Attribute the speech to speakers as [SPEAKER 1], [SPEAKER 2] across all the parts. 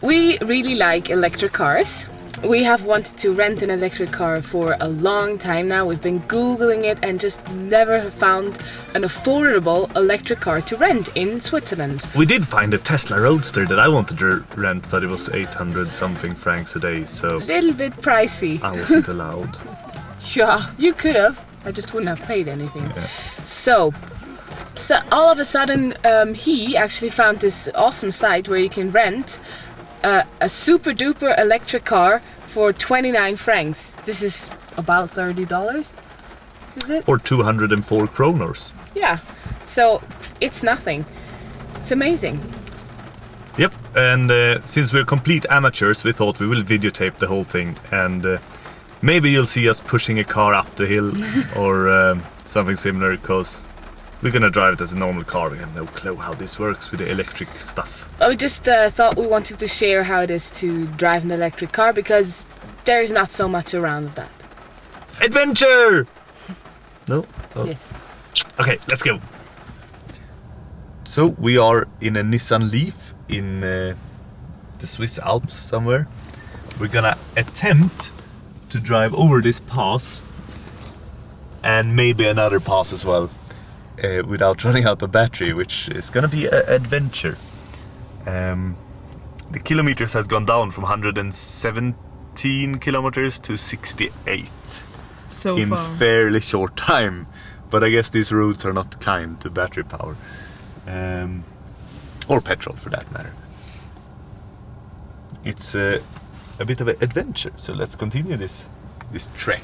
[SPEAKER 1] We really like electric cars. We have wanted to rent an electric car for a long time now. We've been Googling it and just never have found an affordable electric car to rent in Switzerland.
[SPEAKER 2] We did find a Tesla Roadster that I wanted to rent, but it was 800 something francs a day, so...
[SPEAKER 1] A little bit pricey.
[SPEAKER 2] I wasn't allowed.
[SPEAKER 1] Yeah, you could have. I just wouldn't have paid anything.
[SPEAKER 2] Yeah.
[SPEAKER 1] So all of a sudden, he actually found this awesome site where you can rent a super duper electric car for 29 francs. This is about $30, is it?
[SPEAKER 2] Or 204 kronors.
[SPEAKER 1] Yeah, so it's nothing. It's amazing.
[SPEAKER 2] Yep, and since we're complete amateurs, we thought we will videotape the whole thing, and maybe you'll see us pushing a car up the hill or something similar, because we're gonna drive it as a normal car. We have no clue how this works with the electric stuff.
[SPEAKER 1] I just thought we wanted to share how it is to drive an electric car, because there's not so much around of that.
[SPEAKER 2] Adventure! No? Oh.
[SPEAKER 1] Yes.
[SPEAKER 2] Okay, let's go. So we are in a Nissan Leaf in the Swiss Alps somewhere. We're gonna attempt to drive over this pass and maybe another pass as well. Without running out of battery, which is gonna be an adventure. The kilometers has gone down from 117 kilometers to 68
[SPEAKER 1] So
[SPEAKER 2] in
[SPEAKER 1] far.
[SPEAKER 2] fairly short time. But I guess these roads are not kind to battery power, or petrol for that matter. It's a bit of an adventure, so let's continue this trek.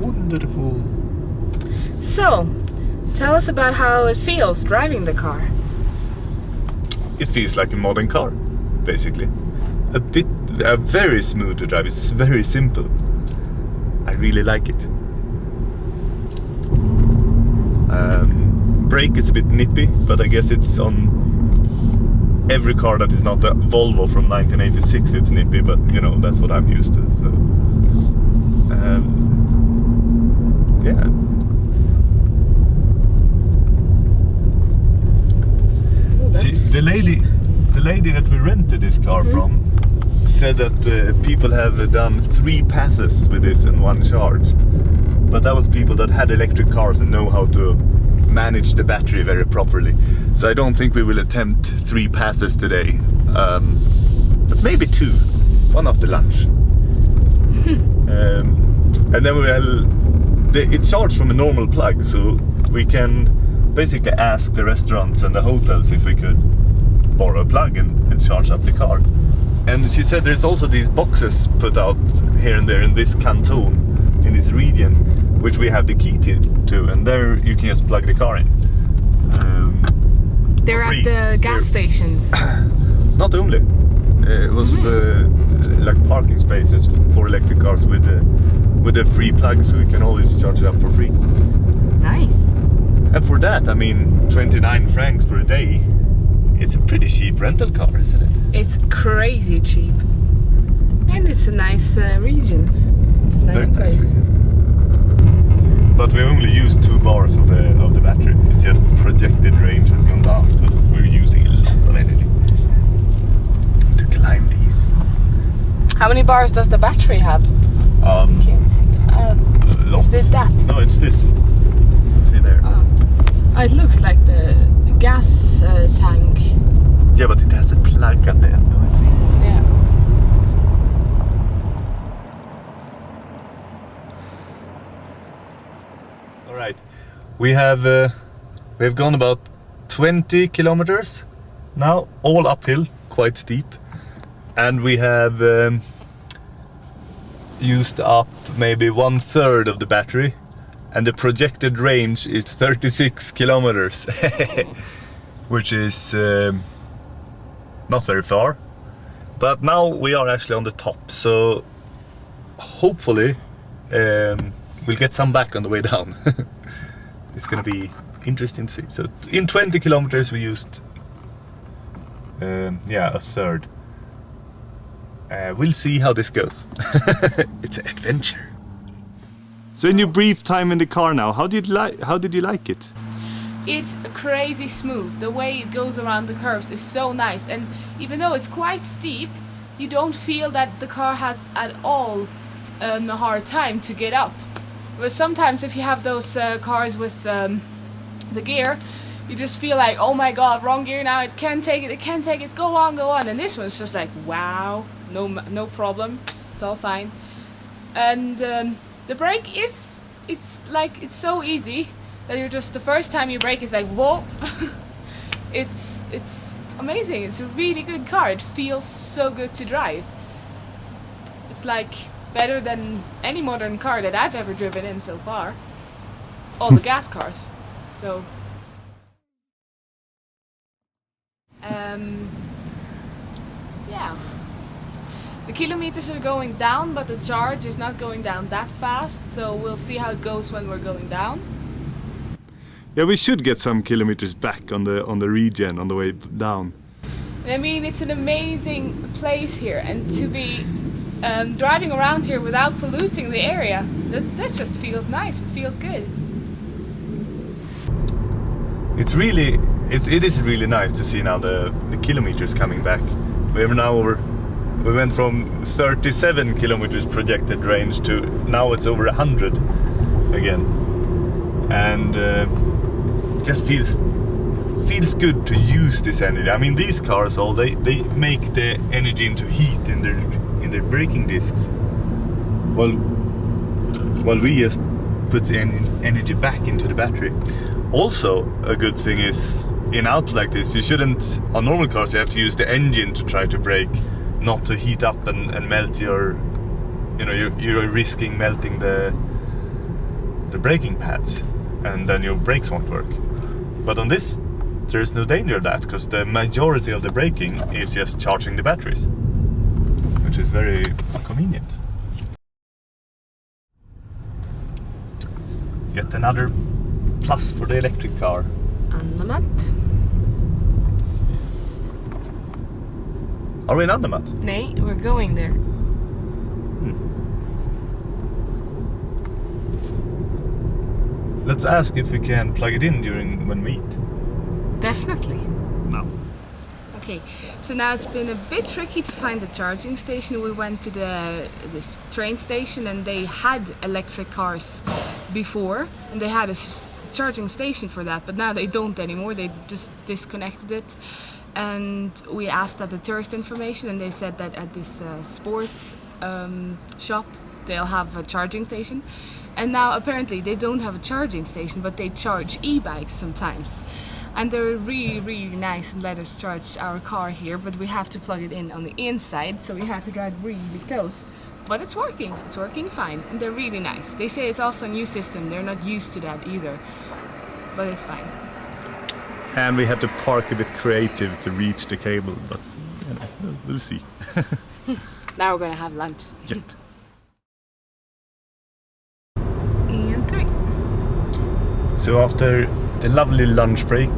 [SPEAKER 2] Wonderful.
[SPEAKER 1] So, tell us about how it feels driving the car.
[SPEAKER 2] It feels like a modern car, basically. Very smooth to drive. It's very simple. I really like it. Brake is a bit nippy, but I guess it's on every car that is not a Volvo from 1986. It's nippy, but you know, that's what I'm used to. So, yeah. The lady that we rented this car from said that people have done 3 passes with this in one charge, but that was people that had electric cars and know how to manage the battery very properly. So I don't think we will attempt 3 passes today, but maybe 2, one after lunch. And then it's charged from a normal plug, so we can basically ask the restaurants and the hotels if we could borrow a plug and charge up the car. And she said there's also these boxes put out here and there in this canton, in this region, which we have the key to, and there you can just plug the car in.
[SPEAKER 1] They're at the gas stations.
[SPEAKER 2] Not only. It was like parking spaces for electric cars with a free plug, so we can always charge it up for free.
[SPEAKER 1] Nice.
[SPEAKER 2] And for that, I mean, 29 francs for a day, it's a pretty cheap rental car, isn't it?
[SPEAKER 1] It's crazy cheap. And it's a nice region. It's a nice place.
[SPEAKER 2] But we only use 2 bars of the battery. It's just the projected range has gone down because we're using a lot of energy to climb these.
[SPEAKER 1] How many bars does the battery have? Can't see.
[SPEAKER 2] Lot.
[SPEAKER 1] Is it that?
[SPEAKER 2] No, it's this. See there.
[SPEAKER 1] It looks like the gas tank.
[SPEAKER 2] Yeah, but it has a plug at the end, I see.
[SPEAKER 1] Yeah.
[SPEAKER 2] All right, we have gone about 20 kilometers now, all uphill, quite steep, and we have used up maybe 1/3 of the battery, and the projected range is 36 kilometers, which is not very far. But now we are actually on the top, so hopefully we'll get some back on the way down. It's gonna be interesting to see. So in 20 kilometers we used 1/3. we'll see how this goes. It's an adventure. So in your brief time in the car now, how did you like it?
[SPEAKER 1] It's crazy smooth. The way it goes around the curves is so nice, and even though it's quite steep, you don't feel that the car has at all a hard time to get up. But sometimes if you have those cars with the gear, you just feel like, oh my god, wrong gear now, it can't take it, go on. And this one's just like, wow, no problem, it's all fine. And the brake it's so easy that you're just, the first time you brake, it's like, whoa. It's amazing. It's a really good car. It feels so good to drive. It's like better than any modern car that I've ever driven in so far. All the gas cars. So yeah. The kilometers are going down, but the charge is not going down that fast, so we'll see how it goes when we're going down.
[SPEAKER 2] Yeah, we should get some kilometers back on the regen on the way down.
[SPEAKER 1] I mean, it's an amazing place here, and to be driving around here without polluting the area, that just feels nice. It feels good.
[SPEAKER 2] It is really nice to see now the kilometers coming back. We went from 37 kilometers projected range to now it's over 100 again, and just feels good to use this energy. I mean, these cars, they make the energy into heat in their braking discs. While we just put the energy back into the battery. Also, a good thing is in Alps like this, you shouldn't, on normal cars, you have to use the engine to try to brake, not to heat up and melt you're risking melting the braking pads, and then your brakes won't work. But on this, there is no danger of that, because the majority of the braking is just charging the batteries, which is very convenient. Yet another plus for the electric car.
[SPEAKER 1] Andermatt.
[SPEAKER 2] Are we in Andermatt?
[SPEAKER 1] Nej, we're going there.
[SPEAKER 2] Let's ask if we can plug it in when we eat.
[SPEAKER 1] Definitely.
[SPEAKER 2] No.
[SPEAKER 1] Okay, so now it's been a bit tricky to find the charging station. We went to this train station, and they had electric cars before, and they had a charging station for that, but now they don't anymore. They just disconnected it. And we asked at the tourist information, and they said that at this sports shop they'll have a charging station. And now apparently they don't have a charging station, but they charge e-bikes sometimes. And they're really, really nice and let us charge our car here, but we have to plug it in on the inside, so we have to drive really close. But it's working fine, and they're really nice. They say it's also a new system, they're not used to that either, but it's fine.
[SPEAKER 2] And we had to park a bit creative to reach the cable, but we'll see.
[SPEAKER 1] Now we're gonna have lunch.
[SPEAKER 2] Yep.
[SPEAKER 1] And 3.
[SPEAKER 2] So after the lovely lunch break,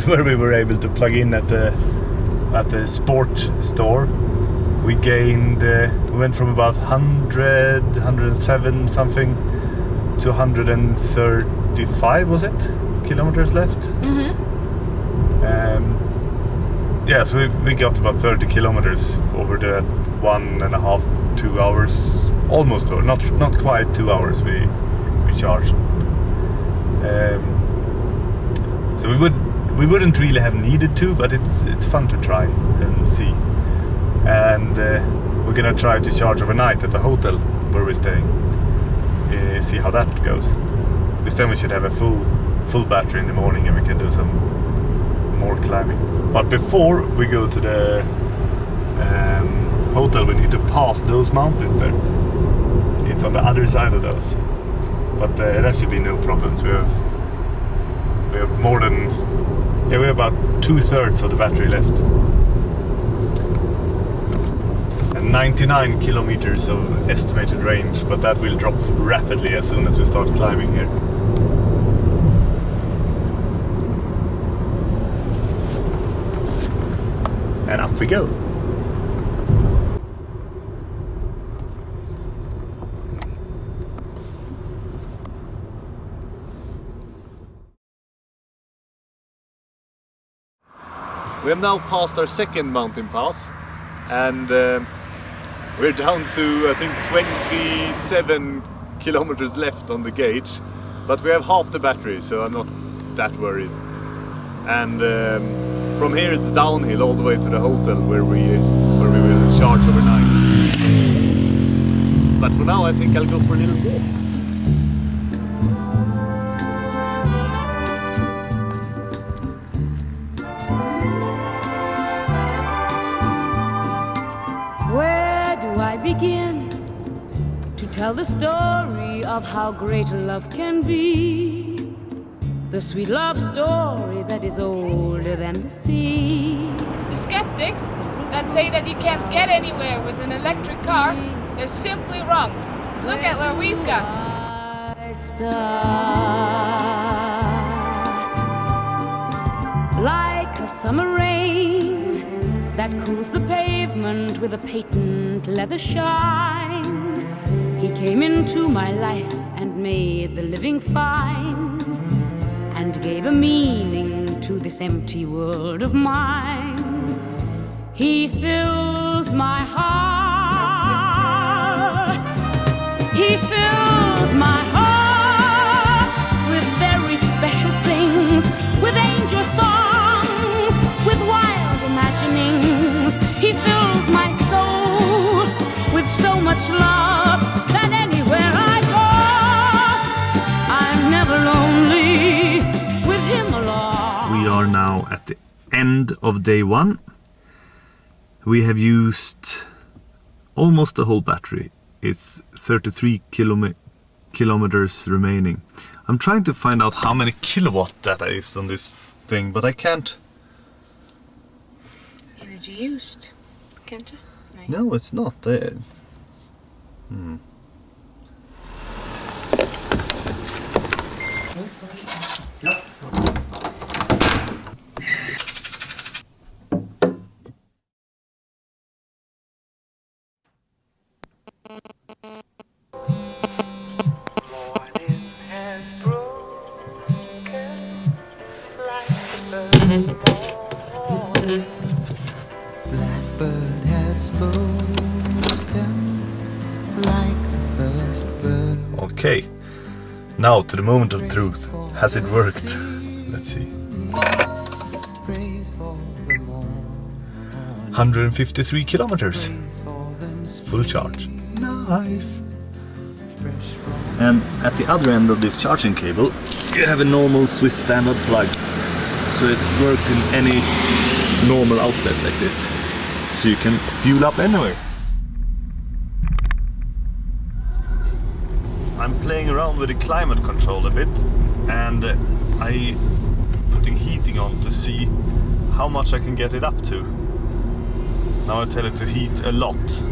[SPEAKER 2] where we were able to plug in at the sport store, we gained. We went from about 100, 107 something to 135, was it? Kilometers left.
[SPEAKER 1] Mm-hmm.
[SPEAKER 2] Yeah, so we got about 30 kilometers over the 1.5, 2 hours, almost, or not quite 2 hours. We charged. So we wouldn't really have needed to, but it's fun to try and see. And we're gonna try to charge overnight at the hotel where we're staying. See how that goes. Because then we should have a full battery in the morning, and we can do some more climbing. But before we go to the hotel, we need to pass those mountains there. It's on the other side of those, but that should be no problems. We have more than, we have about 2/3 of the battery left, and 99 kilometers of estimated range, but that will drop rapidly as soon as we start climbing here. And up we go. We have now passed our second mountain pass, and we're down to, I think, 27 kilometers left on the gauge, but we have half the battery, so I'm not that worried. And from here it's downhill all the way to the hotel where we will charge overnight. But for now I think I'll go for a little walk.
[SPEAKER 3] Where do I begin to tell the story of how great love can be? The sweet love story that is older than the sea.
[SPEAKER 1] The skeptics that say that you can't get anywhere with an electric car, they're simply wrong. Look at where we've got.
[SPEAKER 3] I start like a summer rain that cools the pavement with a patent leather shine. He came into my life and made the living fine, and gave a meaning to this empty world of mine. He fills my heart. He fills my heart with very special things, with angel songs, with wild imaginings. He fills my soul with so much love that anywhere I go, I'm never lonely with him along.
[SPEAKER 2] We are now at the end of day one. We have used almost the whole battery. It's 33 kilometers remaining. I'm trying to find out how many kilowatt that is on this thing, but I can't.
[SPEAKER 1] Energy used, can't you?
[SPEAKER 2] No, it's not.
[SPEAKER 4] Blackbird has spoken like the first bird.
[SPEAKER 2] Okay, now to the moment of truth. Has it worked? Let's see.
[SPEAKER 4] Praise for the morn.
[SPEAKER 2] 153 kilometers. Full charge. Nice.
[SPEAKER 4] Fresh from
[SPEAKER 2] And at the other end of this charging cable, you have a normal Swiss standard plug. So it works in any normal outlet like this. So you can fuel up anywhere. I'm playing around with the climate control a bit, and I putting heating on to see how much I can get it up to. Now I tell it to heat a lot.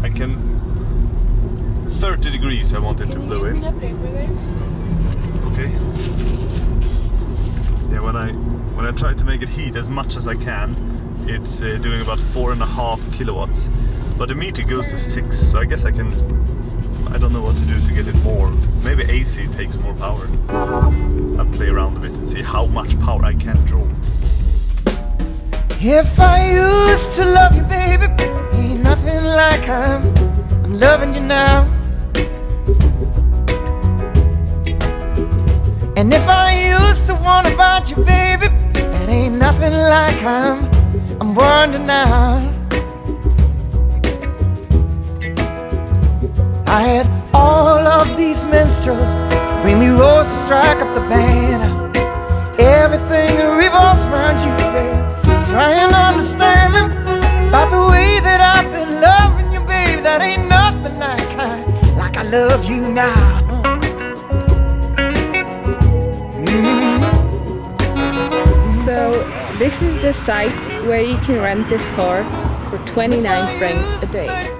[SPEAKER 2] I can 30 degrees I want it to blow in. Okay. Yeah, when I try to make it heat as much as I can, it's doing about 4.5 kilowatts. But the meter goes to 6, so I guess I don't know what to do to get it more. Maybe AC takes more power. I'll play around a bit and see how much power I can draw.
[SPEAKER 4] If I used to love you, baby, ain't nothing like I'm loving you now. And if I used to want about you, baby, it ain't nothing like I'm wondering now. I had all of these minstrels bring me roses to strike up the band. Everything revolves around you, babe. Trying to understand me by the way that I've been loving you, babe. That ain't nothing like I love you now.
[SPEAKER 1] So this is the site where you can rent this car for 29 francs a day.